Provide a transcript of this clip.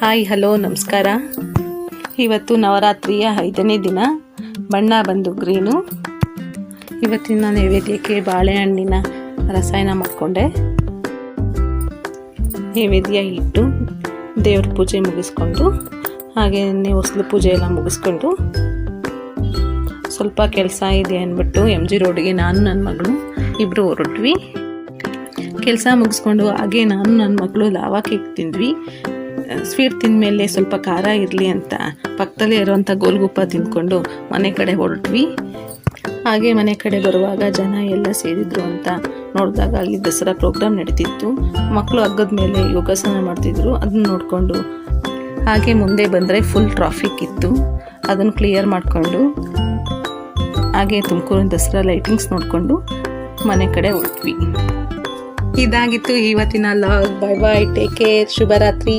Hi hello ನಮಸ್ಕಾರ. ಇವತ್ತು ನವರಾತ್ರಿಯ 5ನೇ ದಿನ. ಬಣ್ಣ ಬಂದು ಗ್ರೀನು. ಇವತ್ತಿನ ನೈವೇದ್ಯಕ್ಕೆ ಬಾಳೆಹಣ್ಣಿನ ರಸಾಯನ ಮಾಡಿಕೊಂಡೆ. ನೈವೇದ್ಯ ಇಟ್ಟು ದೇವ್ರ ಪೂಜೆ ಮುಗಿಸ್ಕೊಂಡು ಹಾಗೆ ಹೊಸಲು ಪೂಜೆ ಎಲ್ಲ ಮುಗಿಸ್ಕೊಂಡು ಸ್ವಲ್ಪ ಕೆಲಸ ಇದೆ ಅಂದ್ಬಿಟ್ಟು MG ರೋಡ್ಗೆ ನಾನು ನನ್ನ ಮಗಳು ಇಬ್ಬರು ಹೊರಟ್ವಿ. ಕೆಲಸ ಮುಗಿಸ್ಕೊಂಡು ಹಾಗೆ ನಾನು ನನ್ನ ಮಗಳು ಲಾವಾ ಕೇಕ್ ತಿಂದ್ವಿ. ಸ್ವೀಟ್ ತಿಂದಮೇಲೆ ಸ್ವಲ್ಪ ಖಾರ ಇರಲಿ ಅಂತ ಪಕ್ಕದಲ್ಲೇ ಇರೋವಂಥ ಗೋಲ್ಗುಪ್ಪ ತಿಂದ್ಕೊಂಡು ಮನೆ ಕಡೆ ಹೊರಟ್ವಿ. ಹಾಗೆ ಮನೆ ಕಡೆ ಬರುವಾಗ ಜನ ಎಲ್ಲ ಸೇರಿದ್ರು ಅಂತ ನೋಡಿದಾಗ ಅಲ್ಲಿ ದಸರಾ ಪ್ರೋಗ್ರಾಮ್ ನಡೀತಿತ್ತು. ಮಕ್ಕಳು ಹಗ್ಗದ ಮೇಲೆ ಯೋಗಾಸನ ಮಾಡ್ತಿದ್ರು, ಅದನ್ನ ನೋಡಿಕೊಂಡು ಹಾಗೆ ಮುಂದೆ ಬಂದರೆ ಫುಲ್ ಟ್ರಾಫಿಕ್ ಇತ್ತು. ಅದನ್ನು ಕ್ಲಿಯರ್ ಮಾಡಿಕೊಂಡು ಹಾಗೆ ತುಮಕೂರಿನ ದಸರಾ ಲೈಟಿಂಗ್ಸ್ ನೋಡಿಕೊಂಡು ಮನೆ ಕಡೆ ಹೊರಟ್ವಿ. ಇದಾಗಿತ್ತು ಇವತ್ತಿನ ಲಾಗ್. ಬಾಯ್ ಬಾಯ್, ಟೇಕ್ ಕೇರ್, ಶುಭರಾತ್ರಿ.